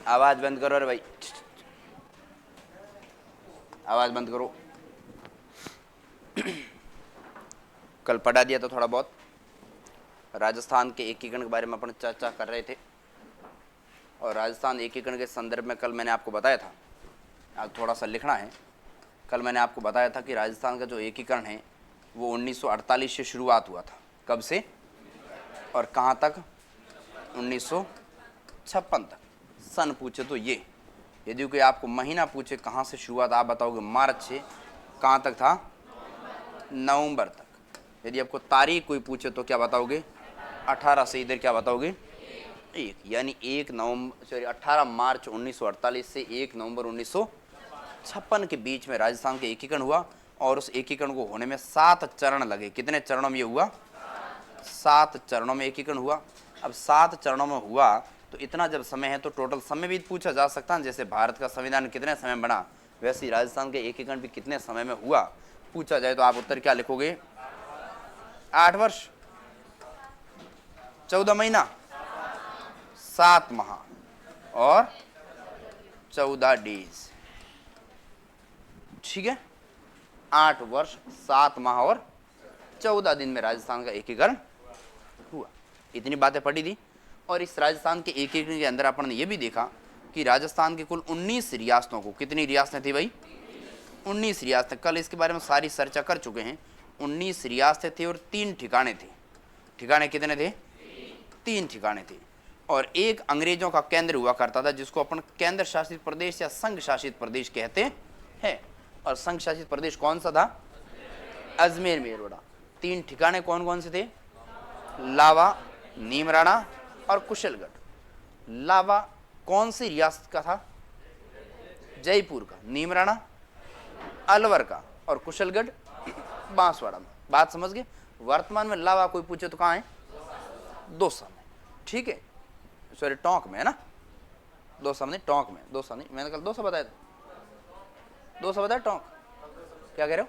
आवाज बंद करो। अरे भाई आवाज बंद करो। कल पढ़ा दिया तो थोड़ा बहुत राजस्थान के एकीकरण के बारे में अपन चर्चा कर रहे थे, और राजस्थान एकीकरण के संदर्भ में कल मैंने आपको बताया था, आज थोड़ा सा लिखना है। कल मैंने आपको बताया था कि राजस्थान का जो एकीकरण है वो 1948 से शुरुआत हुआ था। कब से और कहाँ तक? 1956 तक। सन पूछे तो ये, यदि कोई आपको महीना पूछे कहाँ से शुरुआत, आप बताओगे मार्च से कहाँ तक था? नवंबर तक। यदि आपको तारीख कोई पूछे तो क्या बताओगे? 18 से इधर क्या बताओगे? 1, यानी 18 मार्च 1948 से 1 नवंबर 1956 के बीच में राजस्थान का एकीकरण हुआ। और उस एकीकरण को होने में 7 चरण लगे। कितने चरणों में ये हुआ? 7 चरणों में एकीकरण हुआ। अब 7 चरणों में हुआ तो इतना जब समय है तो टोटल समय भी पूछा जा सकता है। जैसे भारत का संविधान कितने समय में बना, वैसे ही राजस्थान के एकीकरण भी कितने समय में हुआ पूछा जाए तो आप उत्तर क्या लिखोगे? 8 वर्ष, 14 महीना, 7 माह और 14 डेज। ठीक है, 8 वर्ष 7 माह और 14 दिन में राजस्थान का एकीकरण हुआ। इतनी बातें पढ़ी थी। और इस राजस्थान के एकीकरण के अंदर अपन ने यह भी देखा कि राजस्थान के कुल 19 रियासतों को, कितनी रियासतें थी भाई? 19 रियासतें। कल इसके बारे में सारी चर्चा कर चुके हैं। 19 रियासतें थी और 3 ठिकाने थे। ठिकाने कितने थे? 3 ठिकाने थे। और एक अंग्रेजों का केंद्र हुआ करता था जिसको अपन केंद्र शासित प्रदेश या संघ शासित प्रदेश कहते हैं। और संघ शासित प्रदेश कौन सा था? अजमेर मेरठ। 3 ठिकाने कौन कौन से थे? लावा, नीमराणा और कुशलगढ़। लावा कौन सी रियासत का था? जयपुर का। नीमराणा अलवर का और कुशलगढ़ बांसवाड़ा में। बात समझ गए? वर्तमान में लावा कोई पूछे तो कहाँ है? दौसा में। ठीक है, सॉरी टोंक में है ना। दौसा में नहीं, टोंक में। दौसा नहीं, मैंने कल दौसा बताया था। दौसा बताया, टोंक क्या कह रहे हो?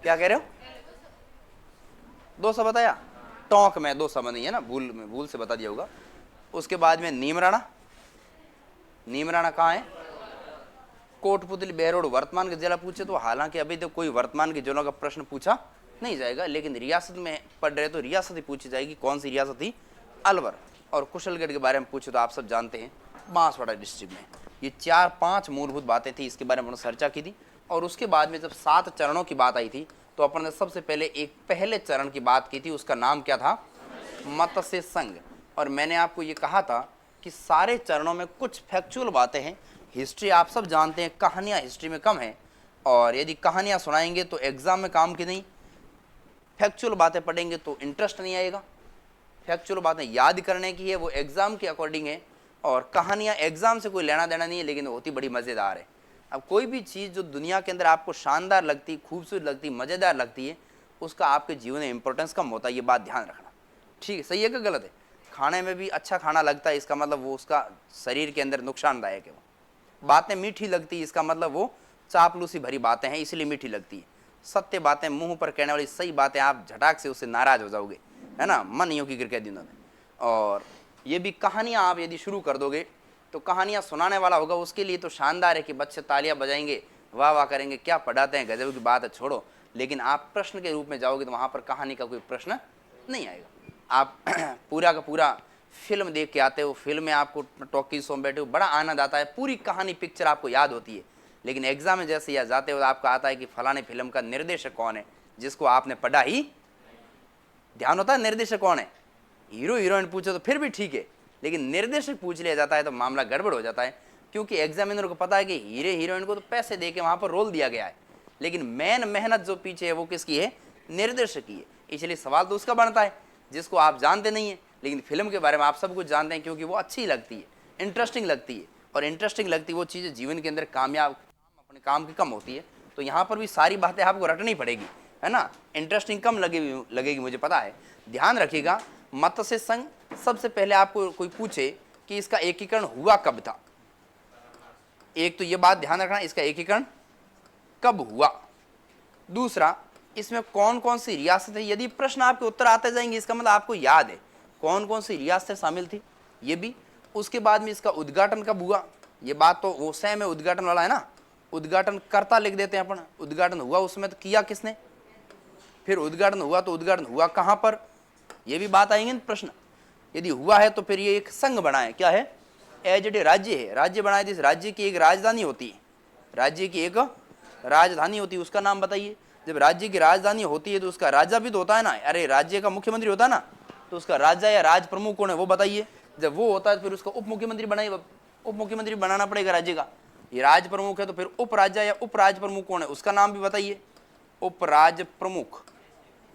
क्या कह रहे हो? दौसा बताया, टोंक में। दौसा में नहीं है ना, भूल से बता दिया होगा। उसके बाद में नीमराणा। नीमराणा कहाँ है? कोटपुतली, बहरोड। वर्तमान के जिला पूछे तो हालांकि अभी तो कोई वर्तमान के जिलों का प्रश्न पूछा नहीं जाएगा, लेकिन रियासत में पढ़ रहे तो रियासत ही पूछी जाएगी। कौन सी रियासत थी? अलवर। और कुशलगढ़ के बारे में पूछे तो आप सब जानते हैं, बांसवाड़ा डिस्ट्रिक्ट में। ये 4-5 मूलभूत बातें थी, इसके बारे में हमने चर्चा की थी। और उसके बाद में जब 7 चरणों की बात आई थी तो अपन ने सबसे पहले एक पहले चरण की बात की थी, उसका नाम क्या था? मत्स्य संघ। और मैंने आपको ये कहा था कि सारे चरणों में कुछ फैक्चुअल बातें हैं। हिस्ट्री आप सब जानते हैं, कहानियाँ हिस्ट्री में कम है, और यदि कहानियाँ सुनाएंगे तो एग्जाम में काम की नहीं। फैक्चुअल बातें पढ़ेंगे तो इंटरेस्ट नहीं आएगा। फैक्चुअल बातें याद करने की है, वो एग्जाम के अकॉर्डिंग है। और कहानियाँ एग्जाम से कोई लेना देना नहीं है, लेकिन होती बड़ी मज़ेदार है। अब कोई भी चीज़ जो दुनिया के अंदर आपको शानदार लगती, खूबसूरत लगती, मज़ेदार लगती है, उसका आपके जीवन में इंपॉर्टेंस कम होता है। ये बात ध्यान रखना। ठीक है, सही है कि गलत है? खाने में भी अच्छा खाना लगता है, इसका मतलब वो उसका शरीर के अंदर नुकसानदायक है। वो बातें मीठी लगती है, इसका मतलब वो चापलूसी भरी बातें हैं, इसलिए मीठी लगती है। सत्य बातें, मुंह पर कहने वाली सही बातें, आप झटाक से उससे नाराज हो जाओगे, है ना, मन यूँ की गिर के दिनों में। और ये भी कहानियाँ आप यदि शुरू कर दोगे तो कहानियाँ सुनाने वाला होगा, उसके लिए तो शानदार है कि बच्चे तालियां बजाएंगे, वाह वाह करेंगे, क्या पढ़ाते हैं, गजब की बात है, छोड़ो। लेकिन आप प्रश्न के रूप में जाओगे तो वहाँ पर कहानी का कोई प्रश्न नहीं आएगा। आप पूरा का पूरा फिल्म देख के आते हो, फिल्म में आपको टॉकीज़ों में बैठे हो, बड़ा आनंद आता है, पूरी कहानी पिक्चर आपको याद होती है। लेकिन एग्जाम में जैसे याद जाते हो आपका आता है कि फलाने फिल्म का निर्देशक कौन है, जिसको आपने पढ़ा ही ध्यान होता है निर्देशक कौन है। हीरो हीरोइन पूछो तो फिर भी ठीक है, लेकिन निर्देशक पूछ लिया जाता है तो मामला गड़बड़ हो जाता है। क्योंकि एग्जामिनर को पता है कि हीरो हीरोइन को तो पैसे दे के वहाँ पर रोल दिया गया है, लेकिन मेन मेहनत जो पीछे है वो किसकी है? निर्देशक की है। इसलिए सवाल तो उसका बनता है जिसको आप जानते नहीं है, लेकिन फिल्म के बारे में आप सब कुछ जानते हैं, क्योंकि वो अच्छी लगती है, इंटरेस्टिंग लगती है। और इंटरेस्टिंग लगती वो चीज़ें जीवन के अंदर कामयाब अपने काम की कम होती है। तो यहाँ पर भी सारी बातें आपको रटनी पड़ेगी, है ना। इंटरेस्टिंग कम लगेगी मुझे पता है। ध्यान रखिएगा, मत्स्य संघ, सबसे पहले आपको कोई पूछे कि इसका एकीकरण हुआ कब था, एक तो ये बात ध्यान रखना, इसका एकीकरण कब हुआ। दूसरा, इसमें कौन कौन सी रियासत है। यदि प्रश्न आपके उत्तर आते जाएंगे इसका मतलब आपको याद है। कौन कौन सी रियासतें शामिल थी ये भी। उसके बाद में इसका उद्घाटन कब हुआ, ये बात तो वो सेम है, उद्घाटन वाला है ना, उद्घाटन करता लिख देते हैं अपन, उद्घाटन हुआ उसमें तो किया किसने, फिर उद्घाटन हुआ तो उद्घाटन हुआ कहाँ पर, ये भी बात आएंगे प्रश्न। यदि हुआ है तो फिर ये एक संघ बनाए, क्या है, एज ए राज्य है, राज्य बनाए, इस राज्य की एक राजधानी होती है, राज्य की एक राजधानी होती है, उसका नाम बताइए। जब राज्य की राजधानी होती है तो उसका राजा भी तो होता है ना, अरे राज्य का मुख्यमंत्री होता है ना, तो उसका राजा या राज प्रमुख कौन है वो बताइए। जब वो होता है तो फिर उसका उप मुख्यमंत्री बनाइए, उप मुख्यमंत्री बनाना पड़ेगा राज्य का। ये राज प्रमुख है तो फिर उप राजा या उप राज प्रमुख कौन है उसका नाम भी बताइए, उप राज प्रमुख,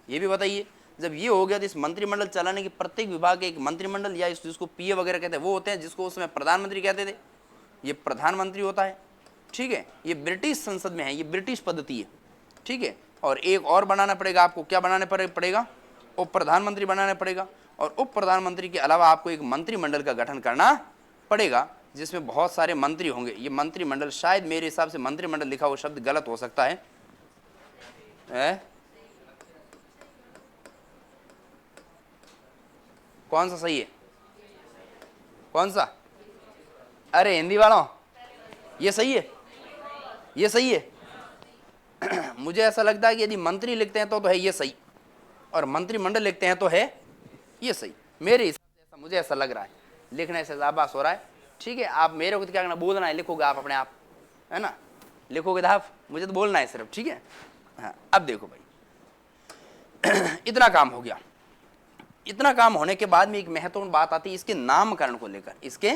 ये भी बताइए। जब ये हो गया तो इस मंत्रिमंडल चलाने की प्रत्येक विभाग के एक मंत्रिमंडल या जिसको पीए वगैरह कहते हैं वो होते हैं, जिसको उसमें प्रधानमंत्री कहते थे, ये प्रधानमंत्री होता है, ठीक है। ये ब्रिटिश संसद में है, ये ब्रिटिश पद्धति है, ठीक है। और एक और बनाना पड़ेगा आपको, क्या बनाना पड़ेगा, उप प्रधानमंत्री बनाना पड़ेगा। और उप प्रधानमंत्री के अलावा आपको एक मंत्रिमंडल का गठन करना पड़ेगा जिसमें बहुत सारे मंत्री होंगे। ये मंत्रिमंडल, शायद मेरे हिसाब से मंत्रिमंडल लिखा हुआ शब्द गलत हो सकता है, कौन सा सही है, कौन सा, अरे हिंदी वालों ये सही है, ये सही है। मुझे ऐसा लगता है कि यदि मंत्री लिखते हैं तो है ये सही, और मंत्रिमंडल लिखते हैं तो है ये सही, मेरे हिसाब से ऐसा, मुझे ऐसा लग रहा है, लिखने से आभास हो रहा है, ठीक है। आप मेरे को तो क्या करना, बोलना है, लिखोगे आप अपने आप, है ना, लिखोगे तो आप, मुझे तो बोलना है सिर्फ, ठीक है। हाँ अब देखो भाई, इतना काम हो गया। इतना काम होने के बाद में एक महत्वपूर्ण बात आती है इसके नामकरण को लेकर, इसके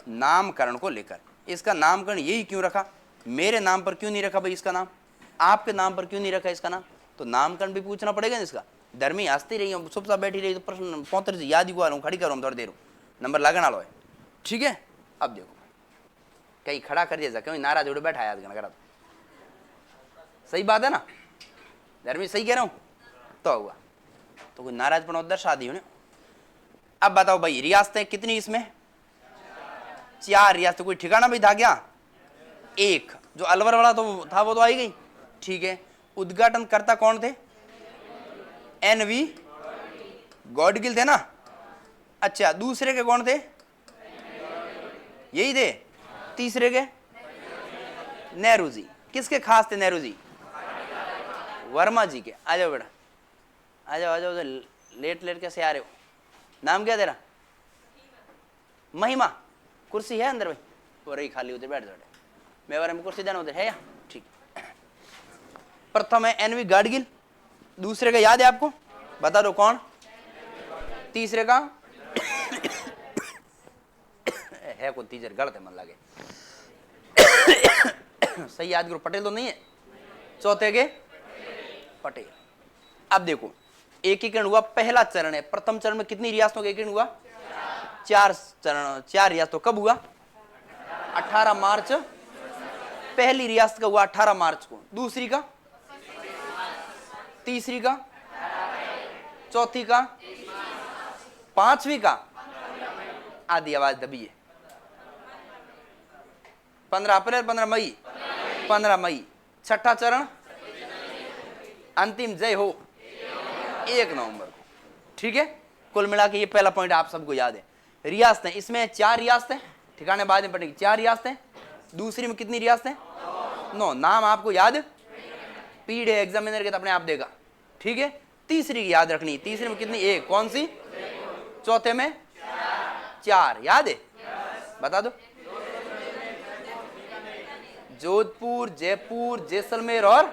नामकरण को लेकर। इसका नामकरण यही क्यों रखा, मेरे नाम पर क्यों नहीं रखा भाई इसका नाम, आपके नाम पर क्यों नहीं रखा इसका नाम, तो नामकरण भी पूछना पड़ेगा ना इसका। धर्मी हंसती रही, चुपचाप बैठी रही तो प्रश्न पौतर से याद ही हुआ, खड़ी करो थोड़ी देर नंबर लगना लो है, ठीक है। अब देखो कहीं खड़ा कर दिया, क्यों नाराज उड़े बैठा याद करा, सही बात है ना, धर्मी सही कह रहा हूँ तो हुआ, तो कोई नाराजपन उधर शादी हो। अब बताओ भाई रियासतें कितनी इसमें, 4 रियासतें, कोई ठिकाना भी था क्या, एक जो अलवर वाला तो था वो तो आई गई, ठीक है। उद्घाटन करता कौन थे, एनवी गॉडगिल थे ना, अच्छा दूसरे के कौन थे, यही थे, तीसरे के नेहरू जी, किसके खास थे नेहरू जी, वर्मा जी के। आ जाओ बेटा, आ जाओ आ जाओ, लेट लेट कैसे आ रहे हो, नाम क्या तेरा, महिमा, कुर्सी है अंदर भाई, वो रही खाली, उधर बैठ जाओ, मैं बारे में कुर्सी देना उधर है या, ठीक। प्रथम है एनवी गाडगिल, दूसरे का याद है आपको, बता दो कौन, तीसरे का है कोई तीसरे, गलत है मन लगे, सही याद करो, पटेल तो नहीं है, चौथे के पटेल। अब देखो एकीकरण हुआ, पहला चरण है, प्रथम चरण में कितनी रियासतों का एकीकरण हुआ, 4 चरण, 4 रियासतों, कब हुआ, 18 मार्च, पहली रियासत का हुआ 18 मार्च को, दूसरी का, तीसरी का, चौथी का, पांचवी का, आधी आवाज दबी है, 15 अप्रैल, 15 मई, 15 मई, छठा चरण, अंतिम जय हो 1 नवंबर को, ठीक है। कुल मिला के ये पहला पॉइंट आप सबको याद है। रियासतें, इसमें 4 रियासतें, ठिकाने बाद में पड़ेगी, 4 रियासतें, दूसरी में कितनी रियासतें, 9, नाम आपको याद, पीड है एग्जामिनर के तो अपने आप देगा, ठीक है। तीसरी की याद रखनी, तीसरी में कितनी, 1, कौन सी, चौथे में 4, याद है, बता दो, जोधपुर, जयपुर, जैसलमेर और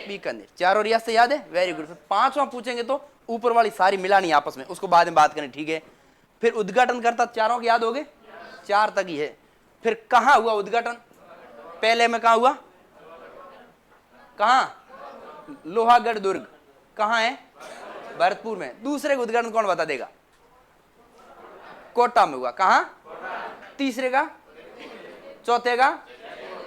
बीकानेर, 4 रियासतें याद है, वेरी गुड। फिर 5वां पूछेंगे तो ऊपर वाली सारी मिलानी आपस में, उसको बाद में बात करें, ठीक है। फिर उद्घाटन करता, 4 के याद हो गए, 4 तक ही है। फिर कहां हुआ उद्घाटन, पहले में कहां हुआ, कहां, लोहागढ़ दुर्ग, कहां है, भरतपुर में। दूसरे का उद्घाटन कौन बता देगा, कोटा में हुआ, कहां, तीसरे का, चौथे का,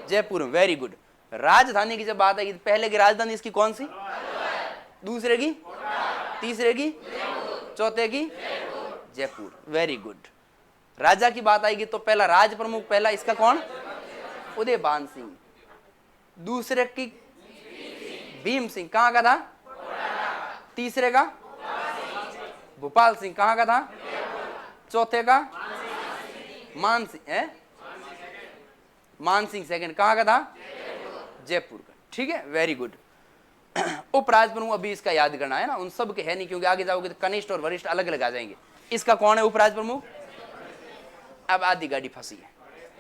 जयपुर में, वेरी गुड। राजधानी की जब बात आई, पहले की राजधानी इसकी कौन सी, दूसरे की, तीसरे की, चौथे की, जयपुर, वेरी गुड। राजा की बात आएगी तो पहला राज प्रमुख, पहला इसका कौन, उदयभान सिंह, दूसरे की भीम सिंह, कहां का था, तीसरे का भोपाल सिंह कहाँ का था? चौथे का मान सिंह है, मान सिंह सेकंड कहाँ का था? जयपुर का। ठीक है, वेरी गुड। उपराज प्रमुख अभी इसका याद करना है ना, उन सब के है नहीं, क्योंकि आगे जाओगे तो कनिष्ठ और वरिष्ठ अलग अलग आ जाएंगे। इसका कौन है उपराज प्रमुख? अब आधी गाड़ी फंसी है,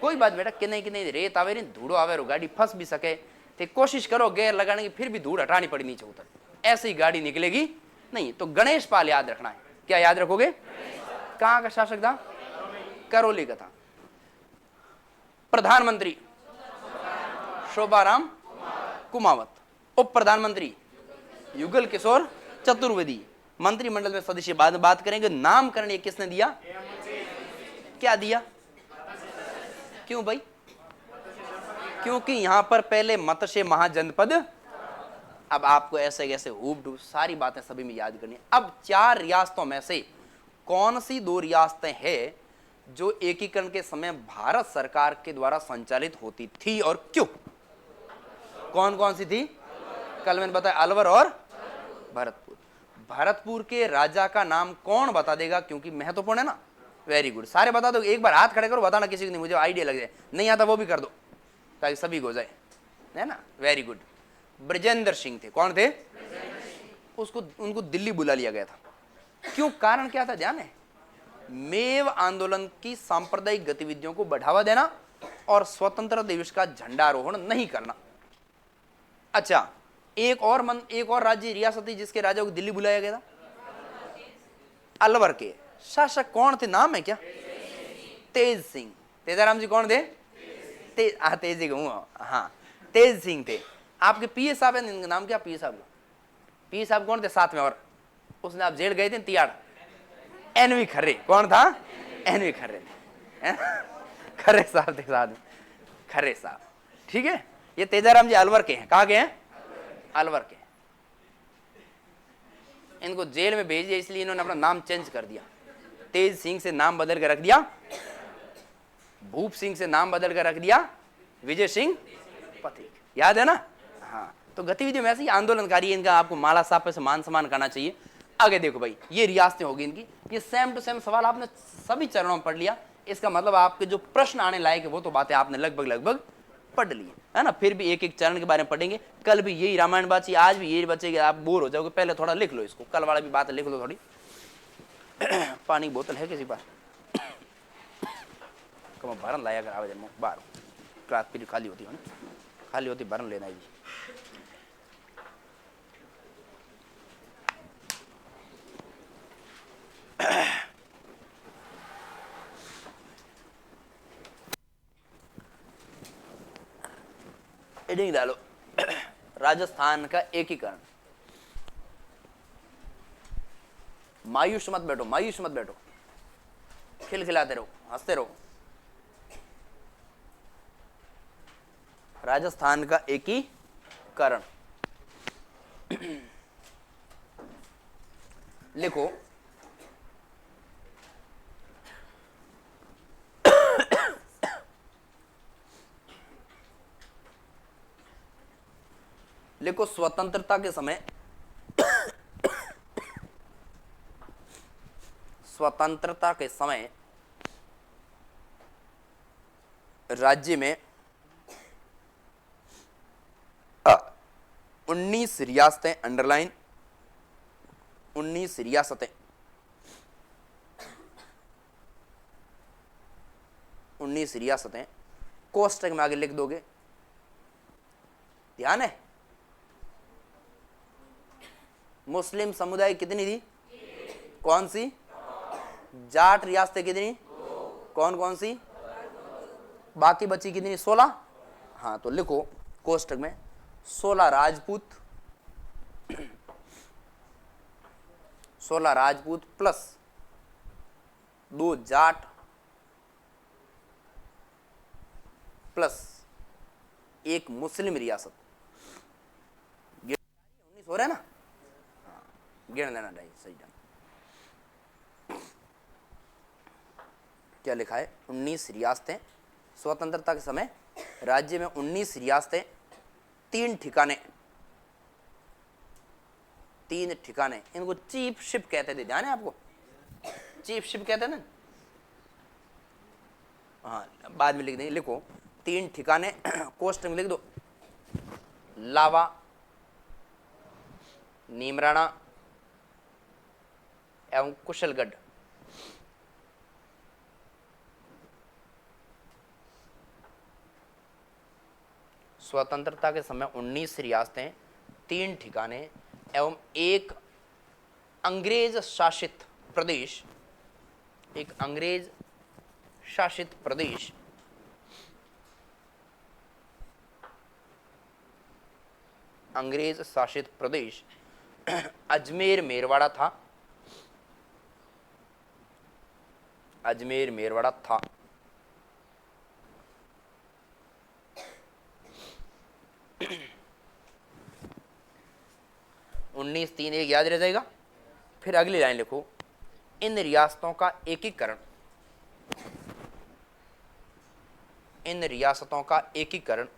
कोई बात बेटा, कि नहीं रेत आवे नहीं धूड़ो आवे रो गाड़ी फंस भी सके तो कोशिश करो गेयर लगाने की, फिर भी धूड़ हटानी पड़ी नीचे उतर, ऐसे ही गाड़ी निकलेगी नहीं। तो गणेश पाल याद रखना है। क्या याद रखोगे? कहां का शासक था? करौली का था। प्रधानमंत्री शोभाराम कुमावत, उप प्रधानमंत्री युगल किशोर चतुर्वेदी। मंत्रिमंडल में सदस्य बाद में बात करेंगे। नामकरण ये किसने दिया? क्या दिया? क्यों भाई? क्योंकि यहां पर पहले मत्स्य महाजनपद। अब आपको ऐसे कैसे हुबडू सारी बातें सभी में याद करनी है। अब 4 रियासतों में से कौन सी 2 रियासतें हैं जो एकीकरण के समय भारत सरकार के द्वारा संचालित होती थी और क्यों? कौन कौन सी थी? कल मैंने बताया, अलवर और भरतपुर। भरतपुर के राजा का नाम कौन बता देगा, क्योंकि महत्वपूर्ण है ना। वेरी गुड, सारे बता दो। एक बार हाथ खड़े करो, बताना किसी को नहीं, मुझे आइडिया लग जाए। नहीं आता वो भी कर दो ताकि सभी को हो जाए, है ना। Very good. ब्रजेंद्र सिंह थे। कौन थे? उसको उनको दिल्ली बुला लिया गया था। क्यों? कारण क्या था? ध्यान है, मेव आंदोलन की सांप्रदायिक गतिविधियों को बढ़ावा देना और स्वतंत्रता दिवस का झंडारोहण नहीं करना। अच्छा, एक और राज्य रियासत थी जिसके राजा को दिल्ली बुलाया गया था। अलवर के शासक कौन थे? नाम है क्या? तेज सिंह। तेजाराम जी कौन थे? तेज जी कहूँ, हाँ तेज सिंह थे। आपके पीए साहब है, इनका नाम क्या? पीए साहब का पीए साहब कौन थे साथ में? और उसने आप जेल गए थे तिहाड़। एनवी खर्रे। कौन था? एनवी खर्रे। खर्रे साहब थे साथ में, खर्रे साहब। ठीक है, ये तेजाराम जी अलवर के हैं। कहाँ के हैं? अलवर के। इनको जेल में भेज दिया, इसलिए इन्होंने अपना नाम चेंज कर दिया। तेज सिंह से नाम बदल कर रख दिया भूप सिंह से नाम बदल कर रख दिया विजय सिंह पथिक। याद है ना? हाँ, तो गतिविधि में ऐसे ही आंदोलनकारी है, इनका आपको माला साहब से मान सम्मान करना चाहिए। आगे देखो भाई, ये रियासतें होगी इनकी। ये सेम टू सेम सवाल आपने सभी चरणों में पढ़ लिया। इसका मतलब आपके जो प्रश्न आने लायक है वो तो बातें आपने लगभग पढ़ ली है ना। फिर भी एक एक चरण के बारे में पढ़ेंगे। कल भी यही रामायण बाची, आज भी यही बचेगी। आप बोर हो जाओगे, पहले थोड़ा लिख लो इसको, कल वाला भी बात लिख लो थोड़ी। पानी की बोतल है किसी पास? कम भरन लाया कर आवे बाहर, क्लास पीरियड खाली होती है ना, खाली होती भरन लेना है जी। एडिंग डालो। राजस्थान का एकीकरण। मायूस मत बैठो, मायूस मत बैठो, खिलखिलाते रहो, हंसते रहो। राजस्थान का एकीकरण लिखो। लिखो, स्वतंत्रता के समय स्वतंत्रता के समय राज्य में 19 रियासतें, अंडरलाइन 19 रियासतें, 19 रियासतें कोष्टक में आगे लिख दोगे। ध्यान है, मुस्लिम समुदाय कितनी थी? कौन सी? जाट रियासतें कितनी? कौन कौन सी? बाकी बची कितनी? 16। हाँ, तो लिखो कोष्टक में 16 राजपूत, 16 राजपूत प्लस 2 जाट प्लस 1 मुस्लिम रियासत। 19 हो रहा है ना? गिन लेना चाहिए, सही ढंग। क्या लिखा है? 19 रियासतें। स्वतंत्रता के समय राज्य में 19 रियासतें, 3 ठिकाने, 3 ठिकाने। इनको चीफ शिप कहते थे, ध्यान है आपको? चीफ शिप कहते हैं ना। हाँ बाद में लिख देंगे, लिखो 3 ठिकाने कोष्टक में लिख दो, लावा, नीमराणा एवं कुशलगढ़। स्वतंत्रता के समय 19 रियासतें, 3 ठिकाने एवं एक अंग्रेज शासित प्रदेश, एक अंग्रेज शासित प्रदेश, अंग्रेज शासित प्रदेश अजमेर मेरवाड़ा था, अजमेर मेरवाड़ा था। 19-3-1 याद रह जाएगा। फिर अगली लाइन लिखो, इन रियासतों का एकीकरण, इन रियासतों का एकीकरण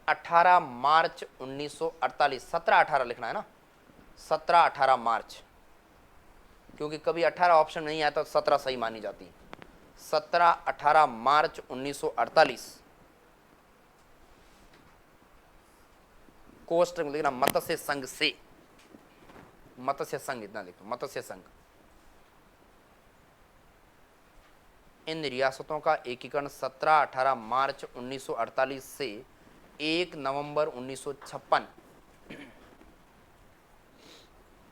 18 मार्च 1948, 17-18 लिखना है ना, 17-18 मार्च, क्योंकि कभी 18 ऑप्शन नहीं आया तो 17 सही मानी जाती है। 17-18 मार्च 1948 कोष्टक में लिखना मत्स्य संघ से, मत्स्य संघ इतना लिखो, मत्स्य संघ। इन रियासतों का एकीकरण 17-18 मार्च 1948 से 1 नवंबर 1956,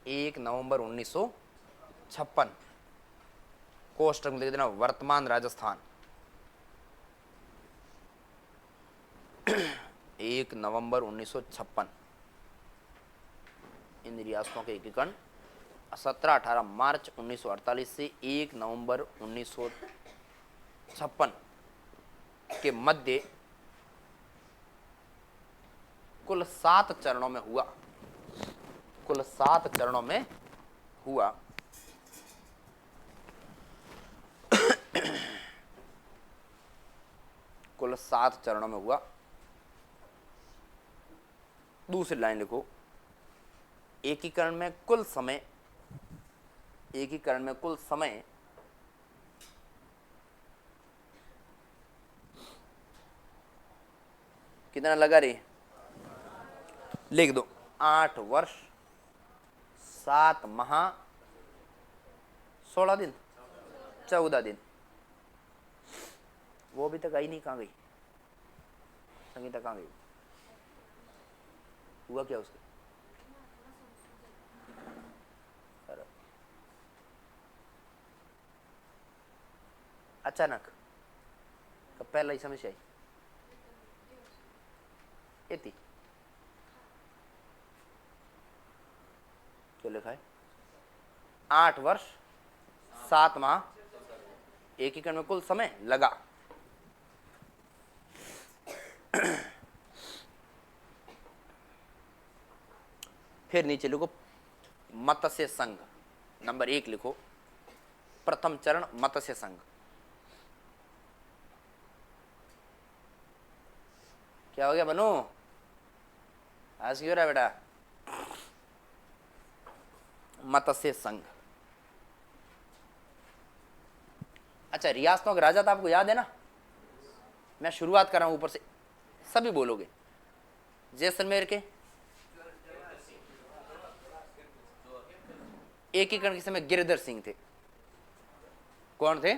1 नवंबर 1956 कोष्टक में लिख देना वर्तमान राजस्थान। 1 नवंबर 1956 इन रियासतों के एकीकरण 17-18 मार्च 1948 से 1 नवंबर 1956 के मध्य कुल 7 चरणों में हुआ, कुल 7 चरणों में हुआ। कुल 7 चरणों में हुआ। दूसरी लाइन लिखो, एकीकरण में कुल समय, एकीकरण में कुल समय कितना लगा रे, लिख दो 8 वर्ष 7 माह 16 दिन 14 दिन। वो अभी तक आई नहीं, कहाँ गई संगीता, कहाँ गई? हुआ क्या उसके? अचानक कब पहला ही समस्या आई? इतनी क्या लिखा है? 8 वर्ष 7 माह एकीकरण में कुल समय लगा। फिर नीचे लिखो मत्स्य संघ, नंबर 1 लिखो, प्रथम चरण मत्स्य संघ। क्या हो गया बनू, आज क्यों रहा बेटा? मत्स्य संघ। अच्छा, रियासतों के राजा तो आपको याद है ना, मैं शुरुआत कर रहा हूं ऊपर से, सभी बोलोगे। जैसलमेर के एकीकरण के समय गिरिधर सिंह थे। कौन थे?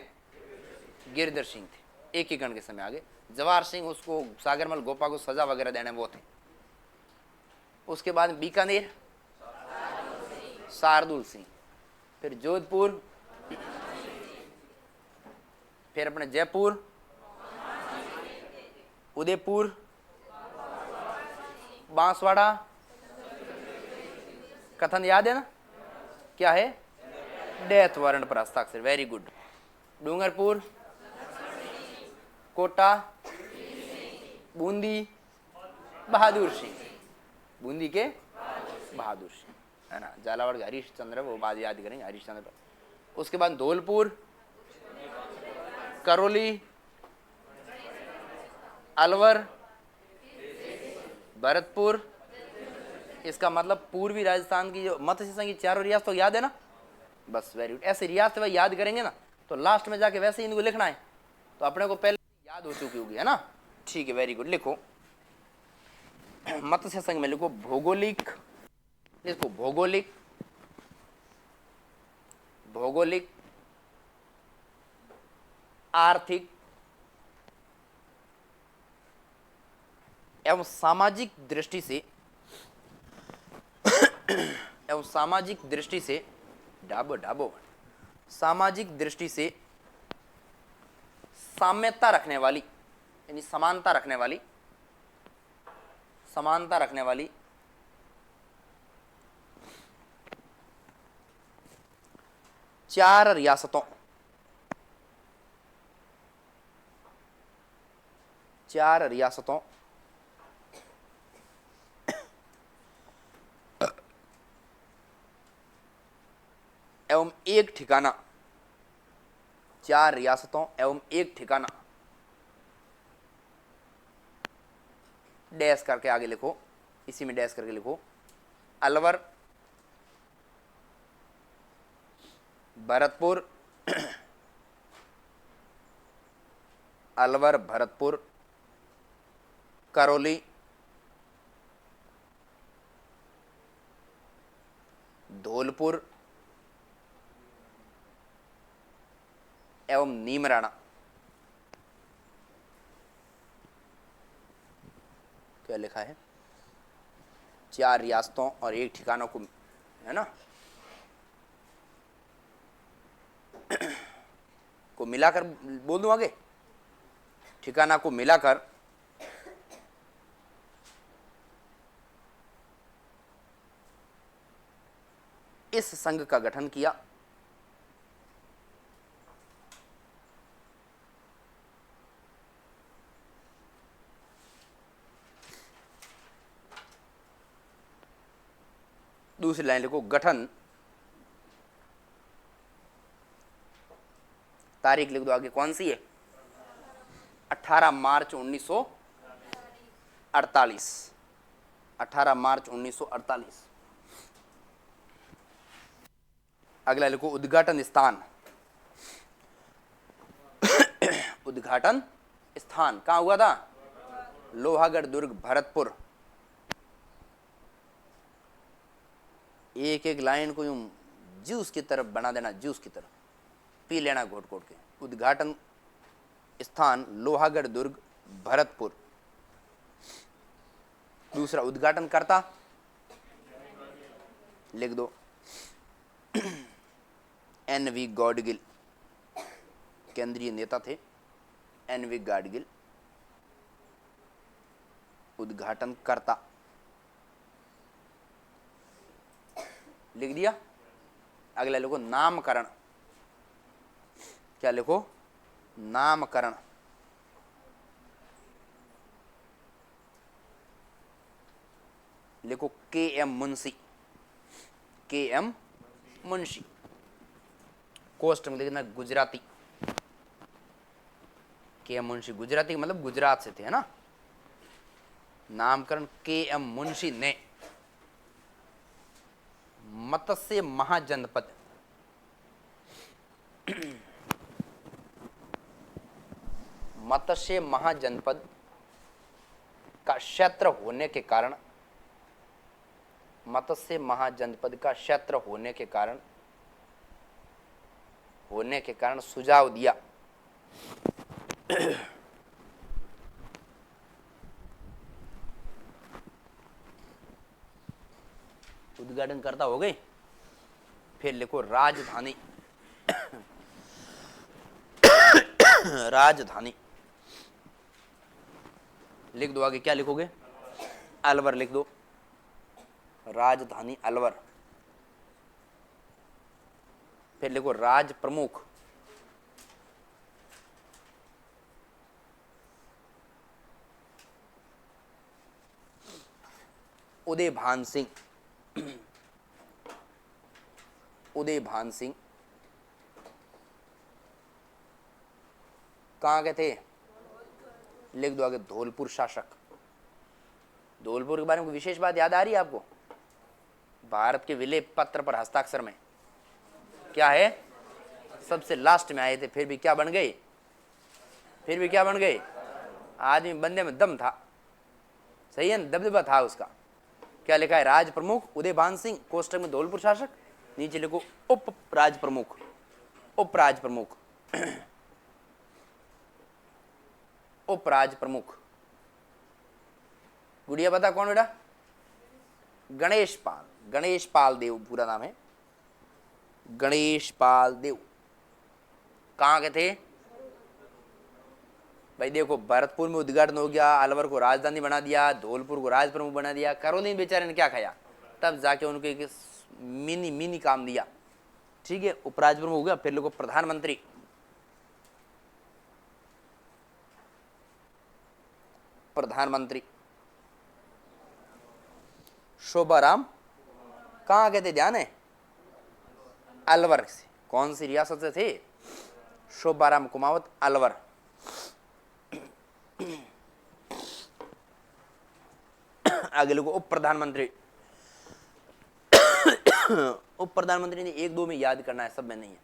गिरिधर सिंह थे एकीकरण के समय। आगे जवाहर सिंह, उसको सागरमल गोपा को सजा वगैरह देने वो थे। उसके बाद बीकानेर शार्दुल सिंह, फिर जोधपुर, फिर अपने जयपुर, उदयपुर, बांसवाड़ा, कथन याद है ना, क्या है? डेथ वारंट पर हस्ताक्षर, वेरी गुड। डूंगरपुर, कोटा, बूंदी, बहादुर सिंह, बूंदी के बहादुर सिंह, है ना। झालावाड़ के हरीश चंद्र, वो बाद याद करेंगे, हरीश चंद्र पर। उसके बाद धौलपुर, करौली, अलवर, भरतपुर, इसका मतलब पूर्वी राजस्थान की जो मत्स्य संघ की चारों रियासतों याद है ना, बस वेरी गुड। ऐसे रियासत भाई याद करेंगे ना तो लास्ट में जाके वैसे ही इनको लिखना है, तो अपने को पहले याद हो चुकी होगी, है ना। ठीक है, वेरी गुड। लिखो मत्स्य संघ में लिखो भौगोलिक, लिखो भौगोलिक, भौगोलिक, आर्थिक एवं सामाजिक दृष्टि से, एवं सामाजिक दृष्टि से डाबो डाबो, सामाजिक दृष्टि से साम्यता रखने वाली, यानी समानता रखने वाली, समानता रखने वाली चार रियासतों, चार रियासतों एवं एक ठिकाना, चार रियासतों एवं एक ठिकाना, डैश करके आगे लिखो, इसी में डैश करके लिखो, अलवर, भरतपुर, अलवर, भरतपुर, करौली, धौलपुर एवं नीमराणा। क्या लिखा है? चार रियासतों और एक ठिकानों को, है ना, को मिलाकर बोल दूं आगे, ठिकाना को मिलाकर इस संघ का गठन किया। दूसरी लाइन लिखो, गठन, तारीख लिख दो आगे, कौन सी है? 18 मार्च 1948, 18 मार्च 1948। अगला लिखो, उद्घाटन स्थान, उद्घाटन स्थान कहां हुआ था? लोहागढ़, दुर्ग, भरतपुर। एक एक लाइन को यूं जूस की तरफ बना देना, जूस की तरफ पी लेना घोट घोट के। उद्घाटन स्थान लोहागढ़, दुर्ग, भरतपुर। दूसरा, उद्घाटन करता लिख दो, एन.वी. गॉडगिल, केंद्रीय नेता थे एन.वी. गाडगिल, उद्घाटन करता लिख दिया। अगला लिखो, नामकरण। क्या लिखो? नामकरण। लिखो के.एम. मुंशी, के.एम. मुंशी। कोष्ट में लिखना गुजराती, के.एम. मुंशी गुजराती मतलब गुजरात से थे, है ना। नामकरण के.एम. मुंशी ने मत्स्य महाजनपद, मत्स्य महाजनपद का क्षेत्र होने के कारण, मत्स्य महाजनपद का क्षेत्र होने के कारण सुझाव दिया। उद्घाटन करता हो गई। फिर लिखो राजधानी, राजधानी लिख दो आगे, क्या लिखोगे? अलवर लिख दो, राजधानी अलवर। फिर लिखो राज प्रमुख, उदय भान सिंह, उदय भान सिंह कहाँ के थे? लिख दो आगे धौलपुर शासक। धौलपुर के बारे में कोई विशेष बात याद आ रही है आपको? भारत के विलय पत्र पर हस्ताक्षर में क्या है, सबसे लास्ट में आए थे, फिर भी क्या बन गए, फिर भी क्या बन गए, आदमी बनने में दम था, सही है ना, दबदबा था उसका। क्या लिखा है, राज प्रमुख उदयभान सिंह, कोष्टक में धौलपुर शासक, नीचे लिखो उप राज प्रमुख, उपराज प्रमुख, उपराज प्रमुख। गुड़िया बता कौन बेटा, गणेश पाल, गणेश पाल देव पूरा नाम है, गणेश पाल देव। कहाँ के थे भाई, देखो भरतपुर में उद्घाटन हो गया, अलवर को राजधानी बना दिया, धौलपुर को राज प्रमुख बना दिया, करौली बेचारे ने क्या खाया, तब जाके उनको एक मिनी मिनी काम दिया, ठीक है, उपराज प्रमुख हो गया। फिर लोगों प्रधानमंत्री, प्रधानमंत्री शोभाराम, कहाँ गए थे ध्यान है, अलवर से, कौन सी रियासत से थे, शोभाराम कुमावत अलवर। आगे लोगों उप प्रधानमंत्री, उप प्रधानमंत्री ने एक दो में याद करना है, सब में नहीं है।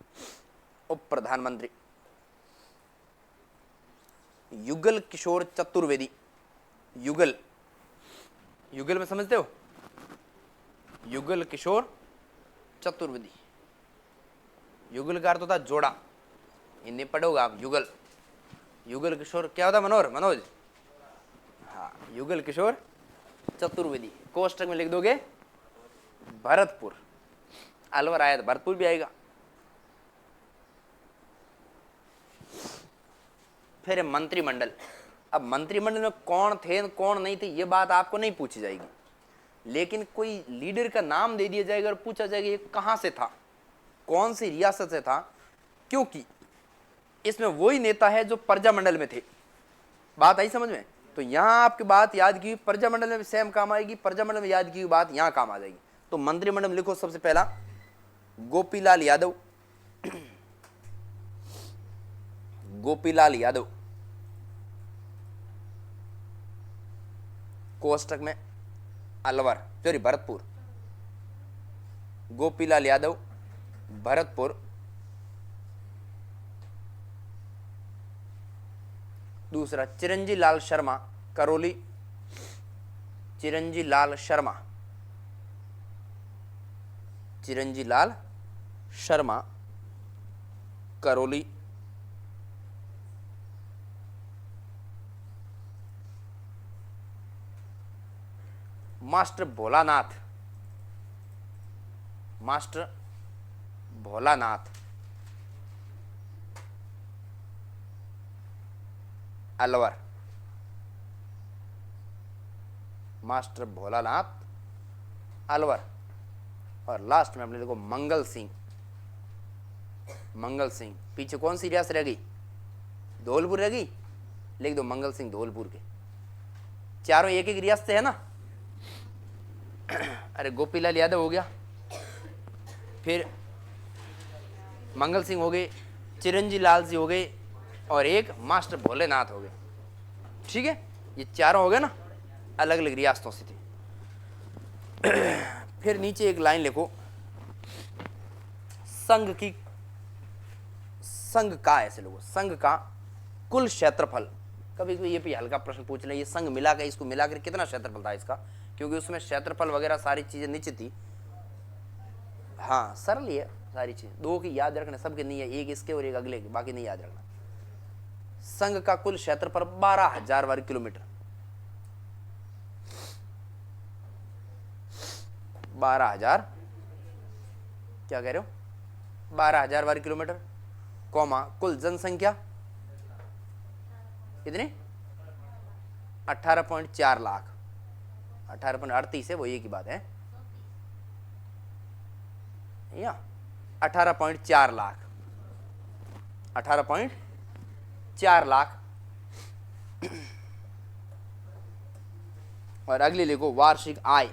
उप प्रधानमंत्री युगल किशोर चतुर्वेदी, युगल, युगल में समझते हो, युगल किशोर चतुर्वेदी, युगल का अर्थ होता है जोड़ा, हिंदी पढ़ोगे आप, युगल, युगल किशोर क्या होता है मनोहर, मनोज, हाँ, युगल किशोर चतुर्वेदी। कोष्टक में लिख दोगे भरतपुर, अलवर आया तो भरतपुर भी आएगा। फिर मंत्रिमंडल, अब मंत्रिमंडल में कौन थे कौन नहीं थे ये बात आपको नहीं पूछी जाएगी, लेकिन कोई लीडर का नाम दे दिया जाएगा और पूछा जाएगा ये कहां से था, कौन सी रियासत से था, क्योंकि इसमें वही नेता है जो प्रजामंडल में थे। बात आई समझ में, तो यहां आपकी बात याद की प्रजामंडल में सेम काम आएगी, प्रजामंडल में याद की हुई बात यहां काम आ जाएगी। तो मंत्रिमंडल में लिखो सबसे पहला गोपीलाल यादव, गोपीलाल यादव, कोष्टक में अलवर, सॉरी भरतपुर, गोपीलाल यादव भरतपुर। दूसरा Chiranji Lal Sharma Karauli, Chiranji Lal Sharma, Chiranji Lal Sharma Karauli. Master Bholanath, master Bholanath Alwar, master Bholanath Alwar. और लास्ट में अपने देखो मंगल सिंह, मंगल सिंह, पीछे कौन सी रियासत रह गई, धौलपुर रह गई, लिख दो मंगल सिंह धौलपुर के, चारों एक एक रियासत है ना। अरे गोपीलाल यादव हो गया, फिर मंगल सिंह हो गए, चिरंजी लाल जी हो गए, और एक मास्टर भोलेनाथ हो गए, ठीक है, ये चारों हो गए ना, अलग अलग रियासतों से थे। फिर नीचे एक लाइन लिखो, संघ की, संघ का, ऐसे लोगों, संघ का कुल क्षेत्रफल। कभी कभी ये भी हल्का प्रश्न पूछ ले, ये संघ मिला के इसको मिलाकर कितना क्षेत्रफल था इसका, क्योंकि उसमें क्षेत्रफल वगैरह सारी चीजें निश्चित थी। हाँ सरल ही है सारी चीज, दो की याद रखना, सबके नहीं है, एक इसके और एक अगले के, बाकी नहीं याद रखना। संघ का कुल क्षेत्रफल 12,000 वर्ग किलोमीटर, 12,000, क्या कह रहे हो, 12,000 वर्ग किलोमीटर, कौमा कुल जनसंख्या कितनी, 18.4 लाख, 18.38 है वो, ये की बात है, या 18.4 लाख, 18.4 लाख। और अगली लिखो वार्षिक आय,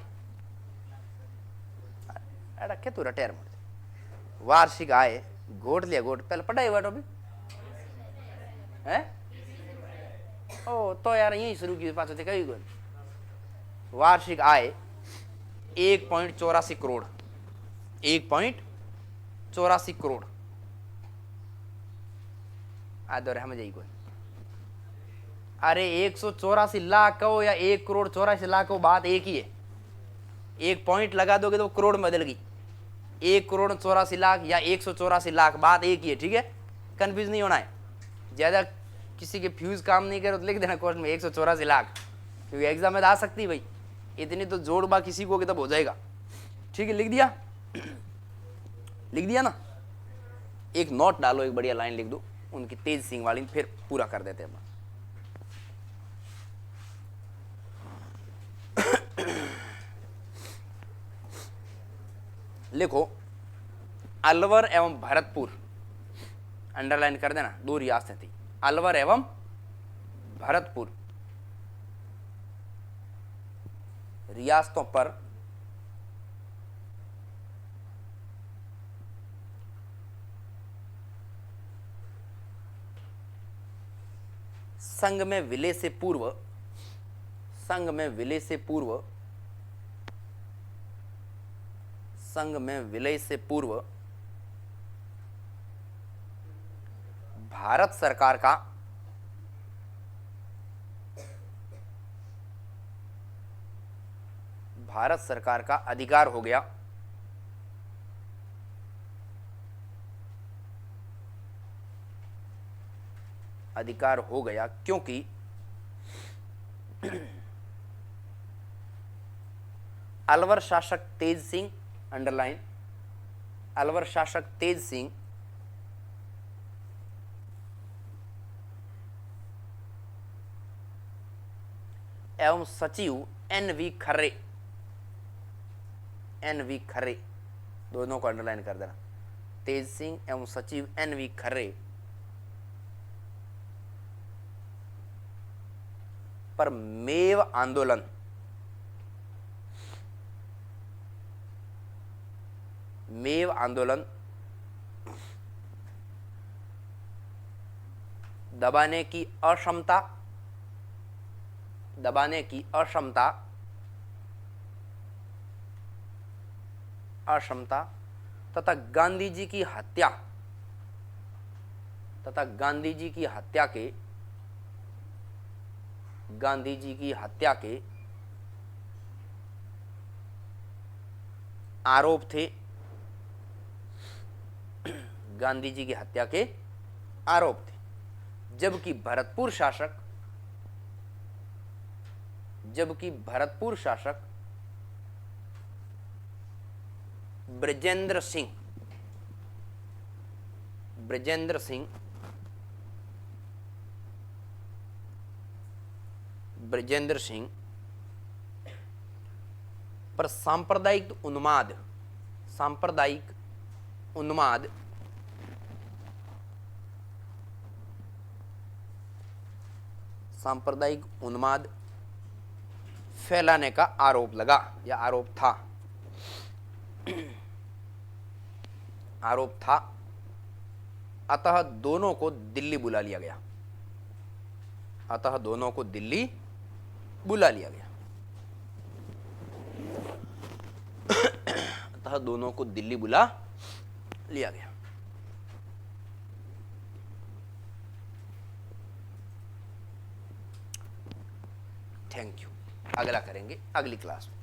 रखे तू रटेर, वार्षिक आय, घोट लिया घोट, पहले पढ़ाई हुआ अभी है, ओ तो यार यही शुरू की पास थे कभी, वार्षिक आय 1.84 करोड़, 1.84 करोड़। आदर हम जाइए कोई, अरे 184 लाख कहो या 1 करोड़ 84 लाख कहो, बात एक ही है। एक पॉइंट लगा दोगे तो करोड़ में बदल गई। 1 करोड़ 84 लाख या 184 लाख, बात एक ही है, ठीक है। कंफ्यूज नहीं होना है। ज्यादा किसी के फ्यूज काम नहीं करे तो लिख देना क्वेश्चन में 184 लाख, क्योंकि एग्जाम में आ सकती है भाई। इतनी तो जोड़बा किसी को तब हो जाएगा, ठीक है। लिख दिया, लिख दिया ना। एक नोट डालो, एक बढ़िया लाइन लिख दो उनकी तेज सिंह वाली, फिर पूरा कर देते हैं। लिखो, अलवर एवं भरतपुर, अंडरलाइन कर देना, दो रियासतें थी, अलवर एवं भरतपुर रियासतों पर संघ में विलय से पूर्व, संघ में विलय से पूर्व, संघ में विलय से पूर्व भारत सरकार का अधिकार हो गया, अधिकार हो गया, क्योंकि अलवर शासक तेज सिंह, अंडरलाइन, अलवर शासक तेज सिंह एवं सचिव एन.वी. खर्रे, एन.वी. खर्रे, दोनों को अंडरलाइन कर देना, तेज सिंह एवं सचिव एन.वी. खर्रे पर मेव आंदोलन, मेव आंदोलन दबाने की अक्षमता, दबाने की अक्षमता, अक्षमता तथा गांधी जी की हत्या, तथा गांधी जी की हत्या के, गांधी जी की हत्या के आरोप थे, गांधी जी की हत्या के आरोप थे। जबकि भरतपुर शासक, जबकि भरतपुर शासक ब्रजेंद्र सिंह, ब्रजेंद्र सिंह, ब्रजेंद्र सिंह पर सांप्रदायिक उन्माद, सांप्रदायिक उन्माद सांप्रदायिक उन्माद फैलाने का आरोप लगा या आरोप था, आरोप था। अतः दोनों को दिल्ली बुला लिया गया, अतः दोनों को दिल्ली बुला लिया गया, अतः दोनों को दिल्ली बुला लिया गया। Thank you. अगला करेंगे अगली क्लास में।